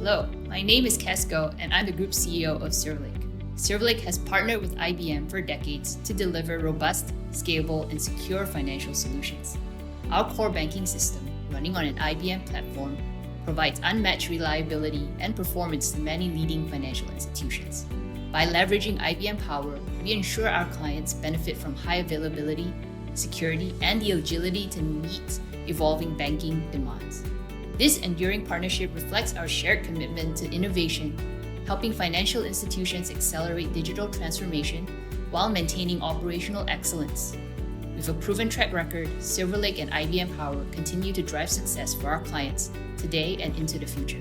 Hello, my name is Cass Goh, and I'm the Group CEO of Silverlake. Silverlake has partnered with IBM for decades to deliver robust, scalable, and secure financial solutions. Our core banking system, running on an IBM platform, provides unmatched reliability and performance to many leading financial institutions. By leveraging IBM Power, we ensure our clients benefit from high availability, security, and the agility to meet evolving banking demands. This enduring partnership reflects our shared commitment to innovation, helping financial institutions accelerate digital transformation while maintaining operational excellence. With a proven track record, Silverlake and IBM Power continue to drive success for our clients today and into the future.